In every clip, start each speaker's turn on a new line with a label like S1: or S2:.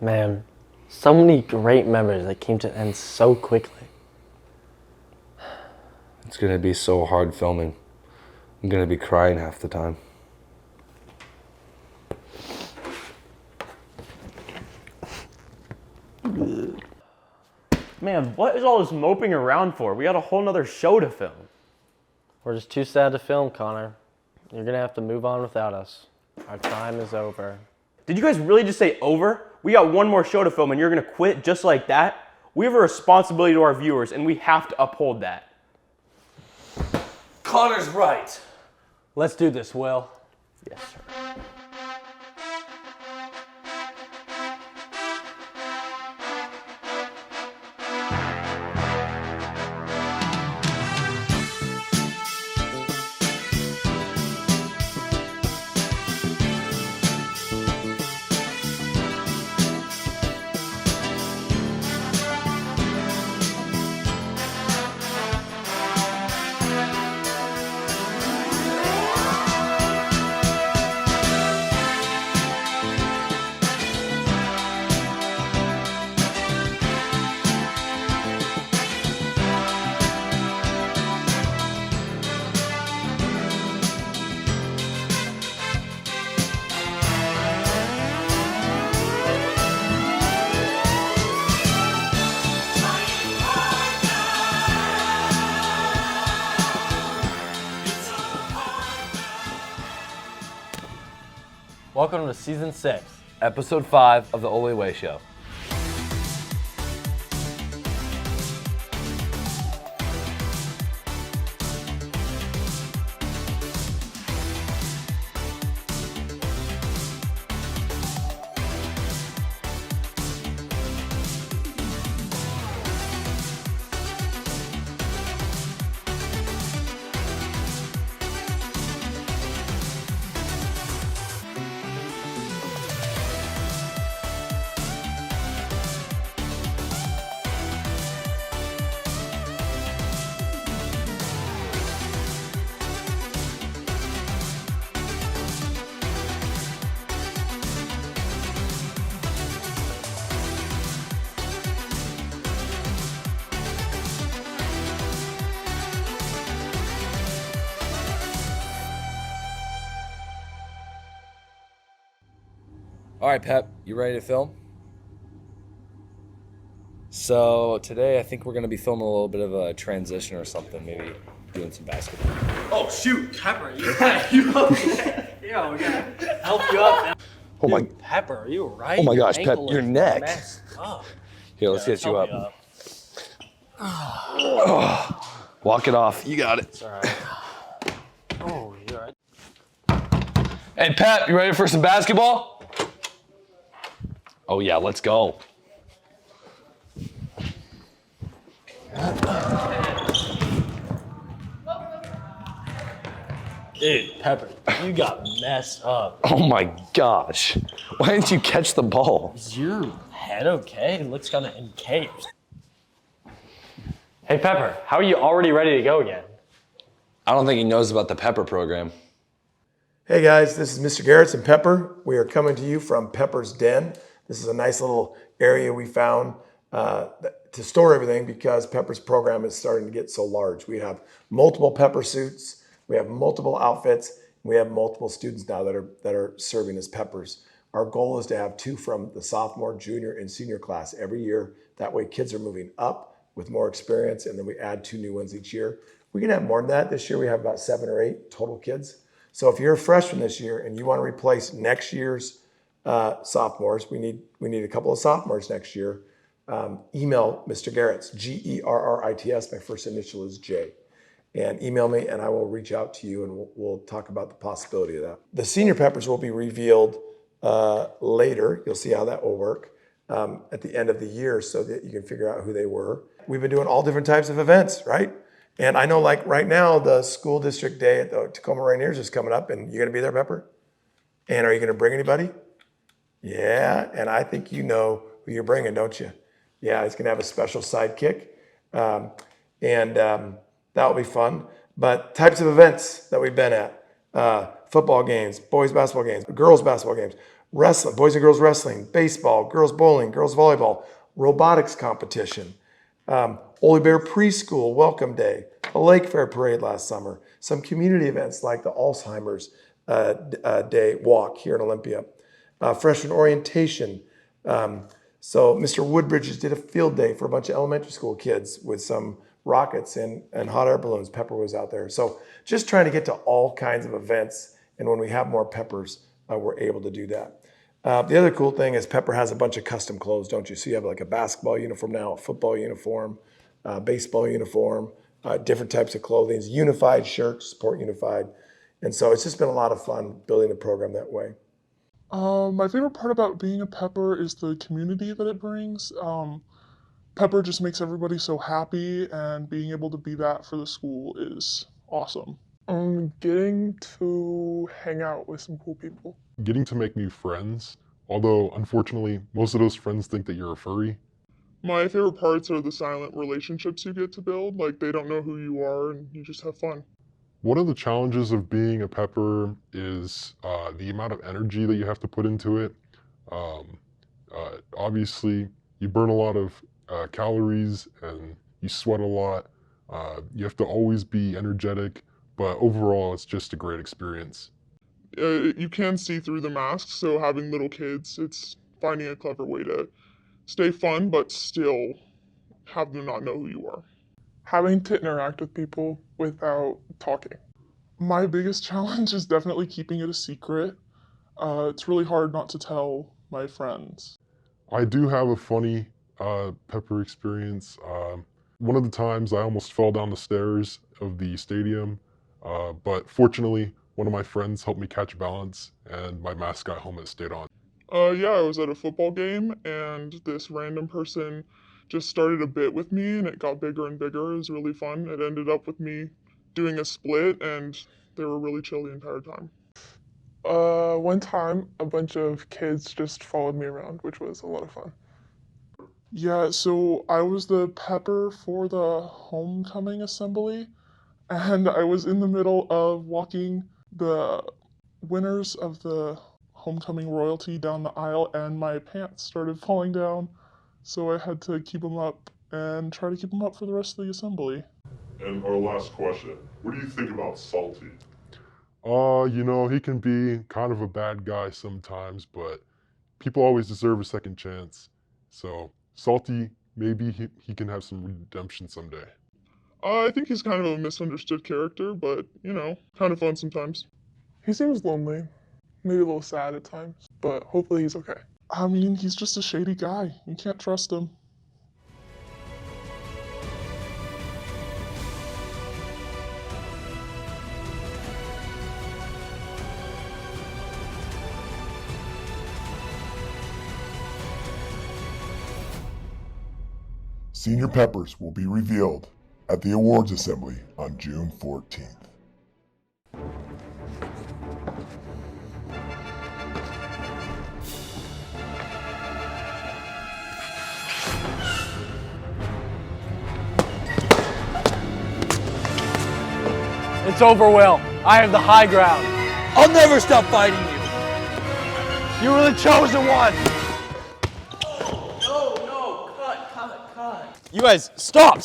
S1: Man, so many great memories that came to end so quickly.
S2: It's gonna be so hard filming. I'm gonna be crying half the time.
S3: Man, what is all this moping around for? We got a whole nother show to film.
S1: We're just too sad to film, Connor. You're gonna have to move on without us. Our time is over.
S3: Did you guys really just say over? We got one more show to film and you're gonna quit just like that? We have a responsibility to our viewers and we have to uphold that.
S2: Connor's right.
S1: Let's do this, Will.
S3: Yes, sir.
S1: Welcome to season 6.
S2: Episode 5 of the Ole Way Show. All right, Pep, you ready to film? So today I think we're gonna be filming a little bit of a transition or something, maybe doing some basketball.
S4: Oh shoot, Pepper, you okay? Yeah, we gotta help you up, man.
S2: Oh my,
S4: Dude, Pepper, are you alright?
S2: oh my gosh, Pep,
S4: Ankle
S2: your
S4: is
S2: neck.
S4: messed up.
S2: Here, let's get you
S4: help
S2: up.
S4: me
S2: Walk it off. You got it.
S4: It's alright. Oh, you alright?
S2: Hey, Pep, you ready for some basketball? Oh yeah, let's go.
S4: Dude, Pepper, you got messed up.
S2: Oh my gosh. Why didn't you catch the ball?
S4: Is your head okay? It looks kind of encased.
S1: Hey, Pepper, how are you already ready to go again?
S2: I don't think he knows about the Pepper program.
S5: Hey guys, this is Mr. Garrett's and Pepper. We are coming to you from Pepper's Den. This is a nice little area we found to store everything because Pepper's program is starting to get so large. We have multiple Pepper suits, we have multiple outfits, we have multiple students now that are serving as Peppers. Our goal is to have 2 from the sophomore, junior, and senior class every year. That way kids are moving up with more experience, and then we add 2 new ones each year. We can have more than that. This year we have about 7 or 8 total kids. So if you're a freshman this year and you want to replace next year's sophomores, we need a couple of sophomores next year. Email Mr. Garrett's, Gerrits. My first initial is J. And email me and I will reach out to you and we'll talk about the possibility of that. The senior Peppers will be revealed later. You'll see how that will work at the end of the year so that you can figure out who they were. We've been doing all different types of events, right? And I know like right now, the school district day at the Tacoma Rainiers is coming up and you're gonna be there, Pepper? And are you gonna bring anybody? Yeah, and I think you know who you're bringing, don't you? Yeah, he's gonna have a special sidekick. That will be fun. But types of events that we've been at. football games, boys basketball games, girls basketball games, wrestling, boys and girls wrestling, baseball, girls bowling, girls volleyball, robotics competition, Ole Bear Preschool Welcome Day, a Lake Fair parade last summer, some community events like the Alzheimer's Day walk here in Olympia, freshman orientation. So Mr. Woodbridge did a field day for a bunch of elementary school kids with some rockets and hot air balloons. Pepper was out there. So just trying to get to all kinds of events. And when we have more Peppers, we're able to do that. The other cool thing is Pepper has a bunch of custom clothes, don't you? So you have like a basketball uniform now, a football uniform, baseball uniform, different types of clothing, unified shirts, support Unified. And so it's just been a lot of fun building the program that way.
S6: My favorite part about being a Pepper is the community that it brings. Pepper just makes everybody so happy, and being able to be that for the school is awesome. Getting to hang out with some cool people.
S7: Getting to make new friends, although unfortunately most of those friends think that you're a furry.
S6: My favorite parts are the silent relationships you get to build. Like, they don't know who you are and you just have fun.
S7: One of the challenges of being a Pepper is the amount of energy that you have to put into it. Obviously, you burn a lot of calories and you sweat a lot. You have to always be energetic, but overall, it's just a great experience.
S6: You can see through the masks, so having little kids, it's finding a clever way to stay fun, but still have them not know who you are. Having to interact with people without talking. My biggest challenge is definitely keeping it a secret. It's really hard not to tell my friends.
S7: I do have a funny Pepper experience. One of the times I almost fell down the stairs of the stadium, but fortunately, one of my friends helped me catch balance and my mascot helmet stayed on.
S6: Yeah, I was at a football game and this random person just started a bit with me and it got bigger and bigger. It was really fun. It ended up with me doing a split and they were really chill the entire time. One time, a bunch of kids just followed me around, which was a lot of fun. Yeah, so I was the Pepper for the homecoming assembly, and I was in the middle of walking the winners of the homecoming royalty down the aisle, and my pants started falling down, so I had to keep them up and try to keep them up for the rest of the assembly.
S7: And our last question, what do you think about Salty? He can be kind of a bad guy sometimes, but people always deserve a second chance. So, Salty, maybe he can have some redemption someday.
S6: I think he's kind of a misunderstood character, but, kind of fun sometimes. He seems lonely, maybe a little sad at times, but hopefully he's okay. I mean, he's just a shady guy. You can't trust him.
S8: Senior Peppers will be revealed at the awards assembly on June 14th.
S1: It's over, Will. I have the high ground.
S4: I'll never stop fighting you.
S1: You were the chosen one.
S4: No, cut. You guys, stop.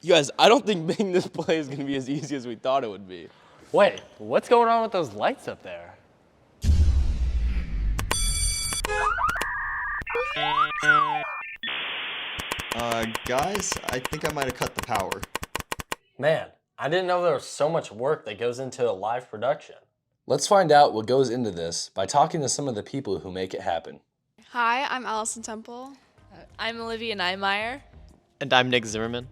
S4: You guys, I don't think making this play is gonna be as easy as we thought it would be.
S1: Wait, what's going on with those lights up there?
S9: Guys, I think I might have cut the power.
S1: Man, I didn't know there was so much work that goes into a live production.
S2: Let's find out what goes into this by talking to some of the people who make it happen.
S10: Hi, I'm Allison Temple.
S11: I'm Olivia Niemeyer.
S12: And I'm Nick Zimmerman.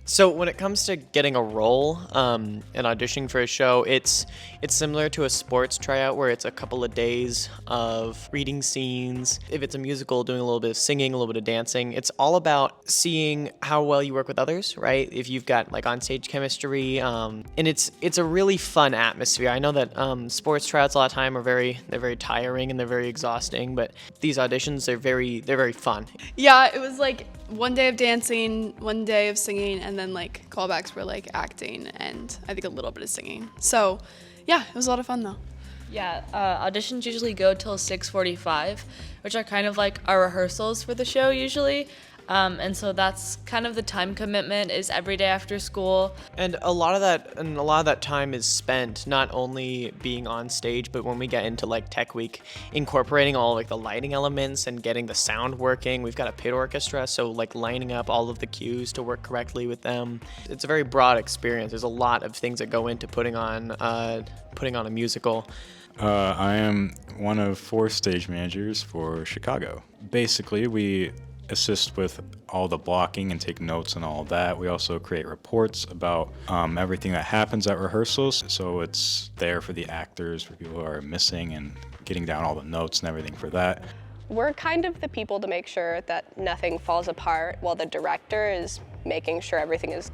S12: So when it comes to getting a role and auditioning for a show, it's similar to a sports tryout where it's a couple of days of reading scenes. If it's a musical, doing a little bit of singing, a little bit of dancing. It's all about seeing how well you work with others, right? If you've got like on-stage chemistry, and it's a really fun atmosphere. I know that sports tryouts a lot of time are they're very tiring and they're very exhausting, but these auditions they're very fun.
S11: Yeah, it was like
S10: one day of dancing, one day of singing, and then like callbacks were like acting and I think a little bit of singing. So yeah, it was a lot of fun though.
S11: Yeah, auditions usually go till 6:45, which are kind of like our rehearsals for the show usually. And so that's kind of the time commitment is every day after school.
S12: And a lot of that time is spent not only being on stage, but when we get into like Tech Week, incorporating all like the lighting elements and getting the sound working. We've got a pit orchestra, so like lining up all of the cues to work correctly with them. It's a very broad experience. There's a lot of things that go into putting on a musical.
S13: I am one of 4 stage managers for Chicago. Basically, we assist with all the blocking and take notes and all of that. We also create reports about everything that happens at rehearsals, so it's there for the actors, for people who are missing, and getting down all the notes and everything for that.
S14: We're kind of the people to make sure that nothing falls apart while the director is making sure everything is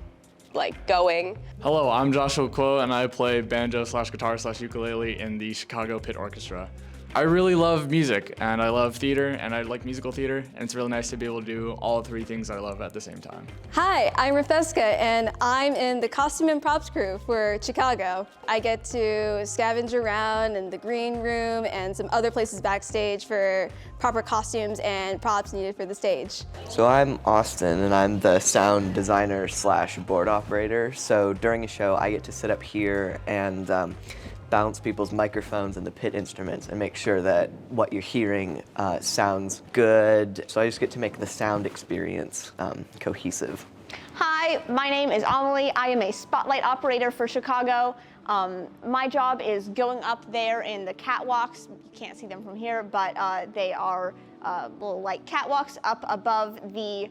S14: like going.
S15: Hello, I'm Joshua Kuo and I play banjo/guitar/ukulele in the Chicago Pit Orchestra. I really love music and I love theater and I like musical theater, and it's really nice to be able to do all 3 things I love at the same time.
S16: Hi, I'm Rifeska and I'm in the costume and props crew for Chicago. I get to scavenge around in the green room and some other places backstage for proper costumes and props needed for the stage.
S17: So I'm Austin and I'm the sound designer / board operator. So during a show I get to sit up here and balance people's microphones and the pit instruments and make sure that what you're hearing sounds good. So I just get to make the sound experience cohesive.
S18: Hi, my name is Amelie. I am a spotlight operator for Chicago. My job is going up there in the catwalks. You can't see them from here, but they are little like catwalks up above the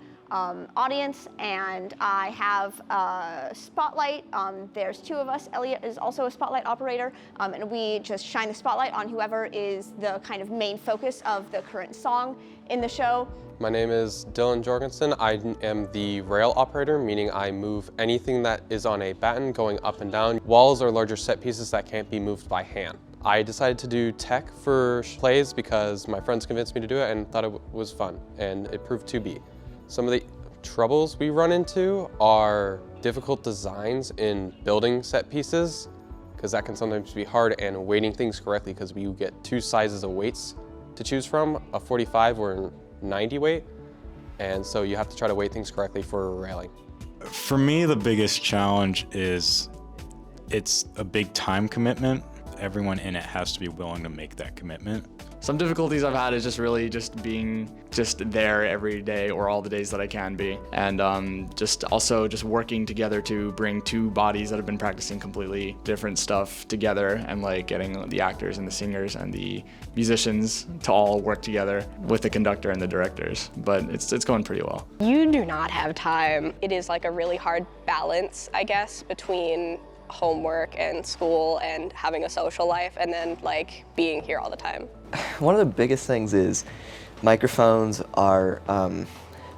S18: audience, and I have a spotlight. There's 2 of us. Elliot is also a spotlight operator, and we just shine the spotlight on whoever is the kind of main focus of the current song in the show.
S19: My name is Dylan Jorgensen. I am the rail operator, meaning I move anything that is on a batten going up and down. Walls are larger set pieces that can't be moved by hand. I decided to do tech for plays because my friends convinced me to do it and thought it was fun, and it proved to be. Some of the troubles we run into are difficult designs in building set pieces, because that can sometimes be hard, and weighting things correctly, because we get 2 sizes of weights to choose from, a 45 or 90 weight, and so you have to try to weight things correctly for railing.
S13: For me, the biggest challenge is it's a big time commitment. Everyone in it has to be willing to make that commitment.
S15: Some difficulties I've had is just really just being there every day or all the days that I can be, and just working together to bring 2 bodies that have been practicing completely different stuff together, and like getting the actors and the singers and the musicians to all work together with the conductor and the directors. But it's going pretty well.
S14: You do not have time. It is like a really hard balance, I guess, between homework and school and having a social life, and then like being here all the time.
S17: One of the biggest things is microphones are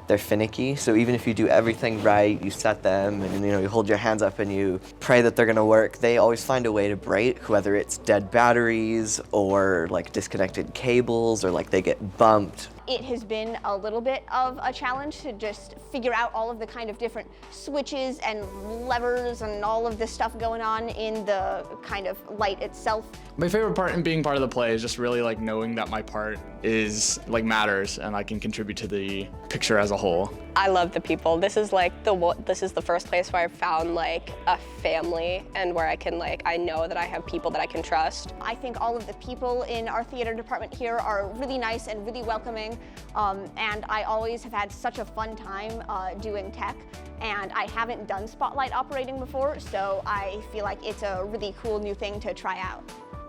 S17: they're finicky, so even if you do everything right, you set them and you hold your hands up and you pray that they're gonna work, they always find a way to break, whether it's dead batteries or like disconnected cables or like they get bumped.
S18: It has been a little bit of a challenge to just figure out all of the kind of different switches and levers and all of this stuff going on in the kind of light itself.
S15: My favorite part in being part of the play is just really like knowing that my part is like matters and I can contribute to the picture as a whole.
S14: I love the people. This is like this is the first place where I've found like a family and where I know that I have people that I can trust.
S18: I think all of the people in our theater department here are really nice and really welcoming, and I always have had such a fun time doing tech, and I haven't done spotlight operating before, so I feel like it's a really cool new thing to try out.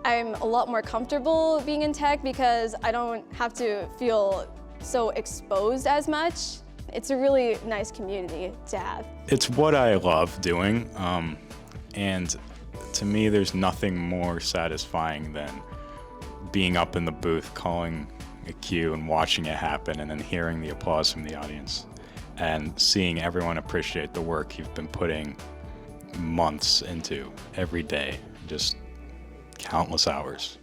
S16: I'm a lot more comfortable being in tech because I don't have to feel so exposed as much. It's a really nice community to have.
S13: It's what I love doing, and to me there's nothing more satisfying than being up in the booth calling a cue and watching it happen, and then hearing the applause from the audience and seeing everyone appreciate the work you've been putting months into every day, just countless hours.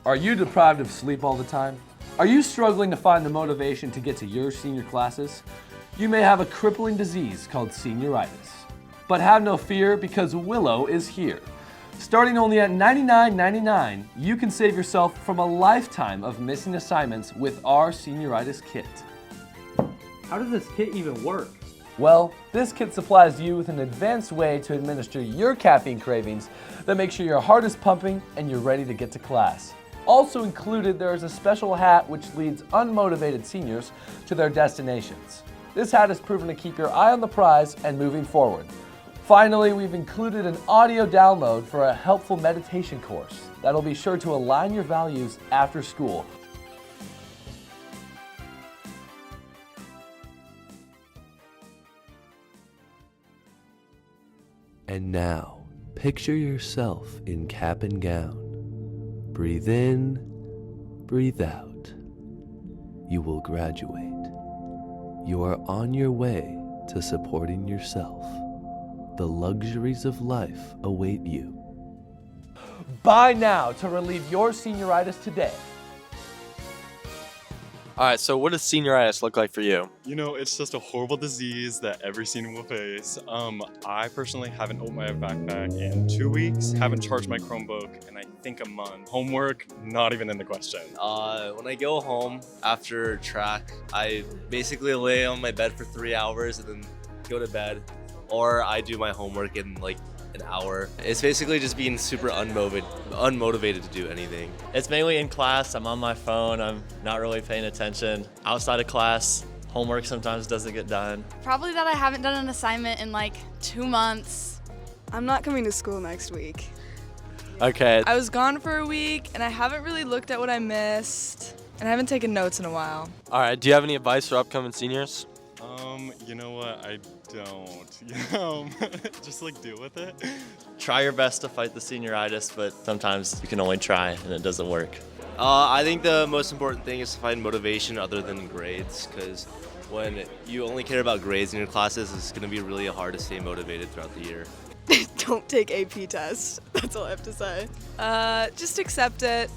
S20: Are you deprived of sleep all the time? Are you struggling to find the motivation to get to your senior classes? You may have a crippling disease called senioritis. But have no fear, because Willow is here. Starting only at $99.99, you can save yourself from a lifetime of missing assignments with our senioritis kit.
S4: How does this kit even work?
S20: Well, this kit supplies you with an advanced way to administer your caffeine cravings that makes sure your heart is pumping and you're ready to get to class. Also included, there is a special hat which leads unmotivated seniors to their destinations. This hat is proven to keep your eye on the prize and moving forward. Finally, we've included an audio download for a helpful meditation course that'll be sure to align your values after school. And now, picture yourself in cap and gown. Breathe in, breathe out. You will graduate. You are on your way to supporting yourself. The luxuries of life await you. Buy now to relieve your senioritis today.
S21: All right, so what does senioritis look like for you?
S22: You know, it's just a horrible disease that every senior will face. I personally haven't opened my backpack in 2 weeks, haven't charged my Chromebook in I think a month. Homework, not even in the question.
S23: When I go home after track, I basically lay on my bed for 3 hours and then go to bed. Or I do my homework in like an hour. It's basically just being super unmotivated to do anything.
S24: It's mainly in class. I'm on my phone. I'm not really paying attention. Outside of class, homework sometimes doesn't get done.
S10: Probably that I haven't done an assignment in like 2 months.
S25: I'm not coming to school next week.
S21: Okay.
S25: I was gone for a week and I haven't really looked at what I missed and I haven't taken notes in a while.
S21: All right, do you have any advice for upcoming seniors?
S22: You know what? I don't. Just like deal with it.
S24: Try your best to fight the senioritis, but sometimes you can only try and it doesn't work.
S23: I think the most important thing is to find motivation other than grades, because when you only care about grades in your classes, it's going to be really hard to stay motivated throughout the year.
S25: Don't take AP tests. That's all I have to say. Just accept it.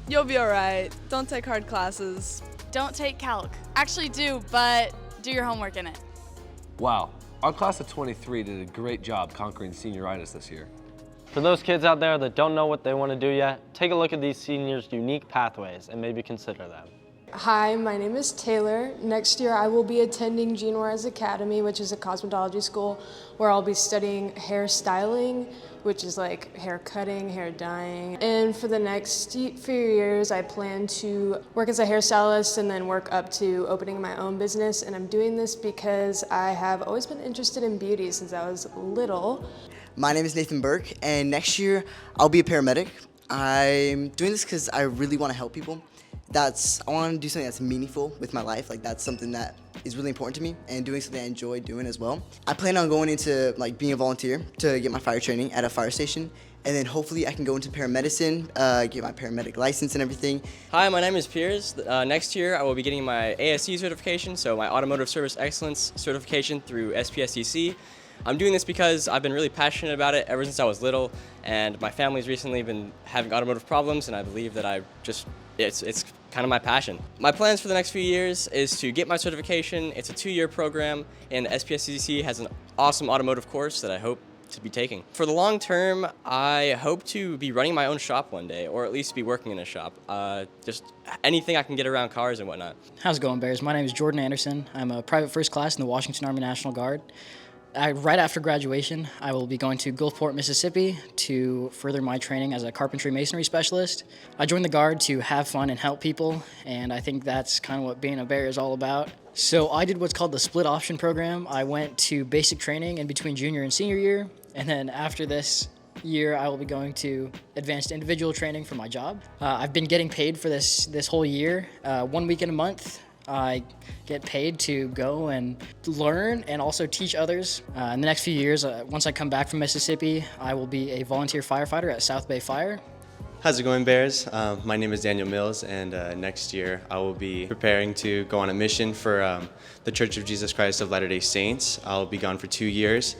S25: You'll be all right. Don't take hard classes.
S10: Don't take calc. Actually do, but do your homework in it.
S20: Wow, our class of 23 did a great job conquering senioritis this year.
S1: For those kids out there that don't know what they want to do yet, take a look at these seniors' unique pathways and maybe consider them.
S26: Hi, my name is Taylor. Next year I will be attending Jean Juarez Academy, which is a cosmetology school where I'll be studying hair styling, which is like hair cutting, hair dyeing. And for the next few years, I plan to work as a hairstylist and then work up to opening my own business. And I'm doing this because I have always been interested in beauty since I was little.
S27: My name is Nathan Burke, and next year I'll be a paramedic. I'm doing this because I really want to help people. I want to do something that's meaningful with my life. Like, that's something that is really important to me, and doing something I enjoy doing as well. I plan on going into like being a volunteer to get my fire training at a fire station, and then hopefully I can go into paramedicine, get my paramedic license and everything.
S28: Hi, my name is Piers. Next year I will be getting my ASE certification, so my Automotive Service Excellence certification through SPSCC. I'm doing this because I've been really passionate about it ever since I was little, and my family's recently been having automotive problems, and I believe that it's kind of my passion. My plans for the next few years is to get my certification. It's a 2-year program, and SPSCC has an awesome automotive course that I hope to be taking. For the long term, I hope to be running my own shop one day, or at least be working in a shop. Just anything I can get around cars and whatnot.
S29: How's it going, Bears? My name is Jordan Anderson. I'm a private first class in the Washington Army National Guard. Right after graduation, I will be going to Gulfport, Mississippi to further my training as a carpentry masonry specialist. I joined the Guard to have fun and help people, and I think that's kind of what being a Bear is all about. So I did what's called the split option program. I went to basic training in between junior and senior year, and then after this year, I will be going to advanced individual training for my job. I've been getting paid for this whole year, 1 week in a month. I get paid to go and learn and also teach others. In the next few years, once I come back from Mississippi, I will be a volunteer firefighter at South Bay Fire.
S30: How's it going, Bears? My name is Daniel Mills, and next year I will be preparing to go on a mission for the Church of Jesus Christ of Latter-day Saints. I'll be gone for 2 years,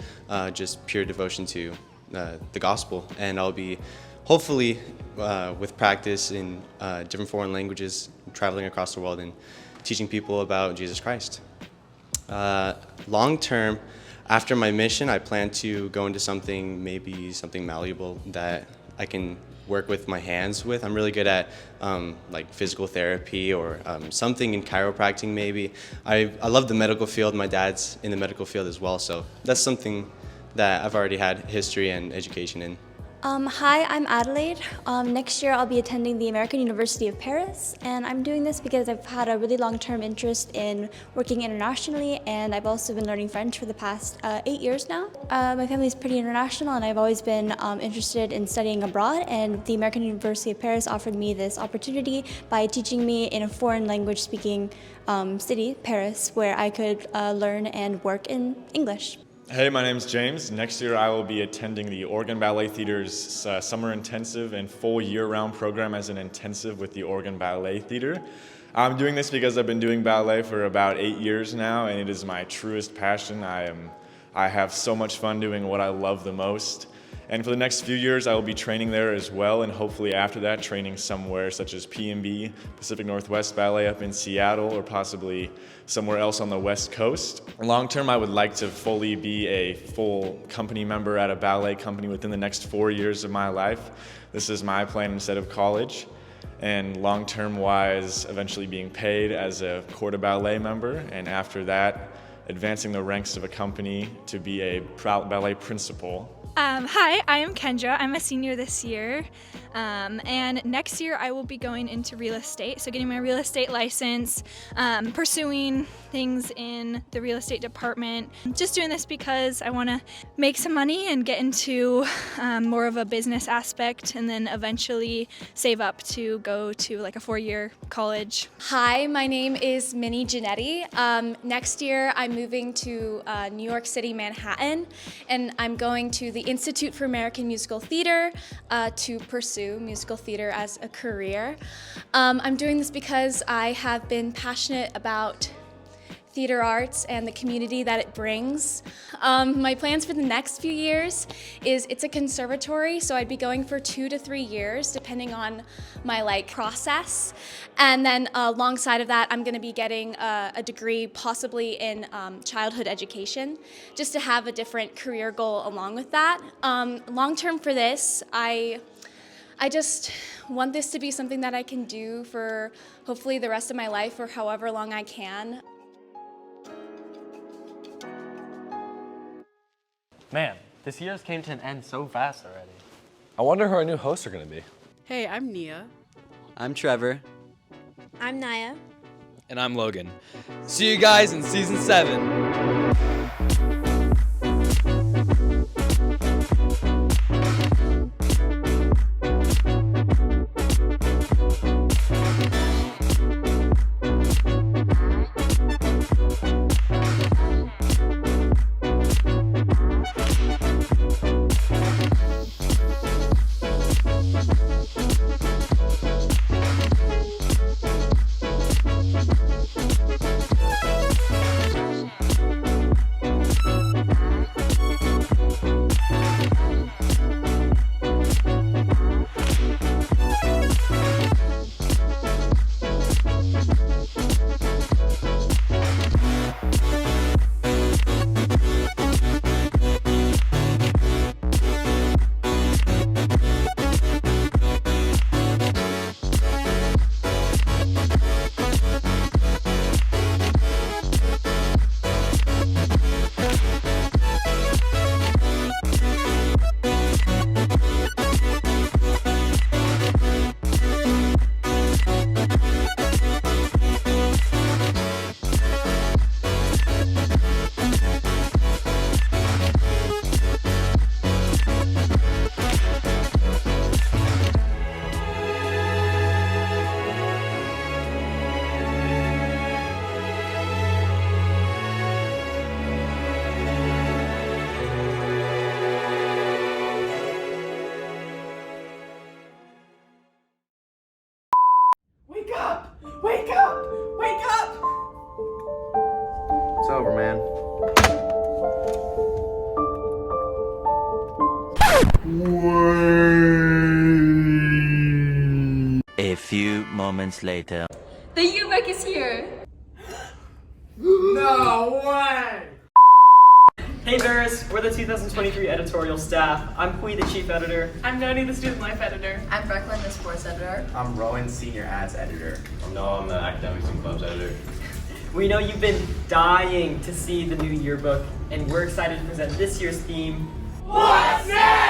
S30: just pure devotion to the gospel, and I'll be hopefully with practice in different foreign languages, traveling across the world and teaching people about Jesus Christ. Long term, after my mission, I plan to go into maybe something malleable that I can work with my hands with. I'm really good at like physical therapy or something in chiropractic maybe. I love the medical field. My dad's in the medical field as well, so that's something that I've already had history and education in.
S2: Hi, I'm Adelaide. Next year I'll be attending the American University of Paris, and I'm doing this because I've had a really long-term interest in working internationally, and I've also been learning French for the past 8 years now. My family is pretty international, and I've always been interested in studying abroad, and the American University of Paris offered me this opportunity by teaching me in a foreign language speaking city, Paris, where I could learn and work in English.
S3: Hey, my name's James. Next year I will be attending the Oregon Ballet Theater's summer intensive and full year-round program as an intensive with the Oregon Ballet Theater. I'm doing this because I've been doing ballet for about 8 years now, and it is my truest passion. I have so much fun doing what I love the most. And for the next few years, I will be training there as well, and hopefully after that, training somewhere such as PNB, Pacific Northwest Ballet up in Seattle, or possibly somewhere else on the West Coast. Long term, I would like to fully be a full company member at a ballet company within the next 4 years of my life. This is my plan instead of college. And long term wise, eventually being paid as a corps de ballet member, and after that, advancing the ranks of a company to be a ballet principal.
S5: Hi, I am Kendra. I'm a senior this year, and next year I will be going into real estate, so getting my real estate license, pursuing things in the real estate department. Just doing this because I want to make some money and get into more of a business aspect, and then eventually save up to go to like a 4-year college.
S6: Hi, my name is Minnie Giannetti. Next year I'm moving to New York City, Manhattan, and I'm going to the Institute for American Musical Theater to pursue musical theater as a career. I'm doing this because I have been passionate about theater arts and the community that it brings. My plans for the next few years is it's a conservatory, so I'd be going for 2 to 3 years depending on my process. And then alongside of that, I'm gonna be getting a degree possibly in childhood education, just to have a different career goal along with that. Long term for this, I just want this to be something that I can do for hopefully the rest of my life or however long I can.
S1: Man, this year's came to an end so fast already.
S20: I wonder who our new hosts are going to be.
S7: Hey, I'm Nia.
S8: I'm Trevor.
S2: I'm Naya.
S21: And I'm Logan. See you guys in season 7.
S1: It's over, man.
S9: Wait.
S7: few moments later.
S8: The yearbook is here.
S4: No way!
S9: Hey Varys, we're the 2023 editorial staff. I'm Hui, the chief editor.
S11: I'm Noni, the student life editor.
S8: I'm Brooklyn, the sports editor.
S12: I'm Rowan, senior ads editor.
S14: I'm the academics and clubs editor.
S9: We know you've been dying to see the new yearbook, and we're excited to present this year's theme.
S4: What's next?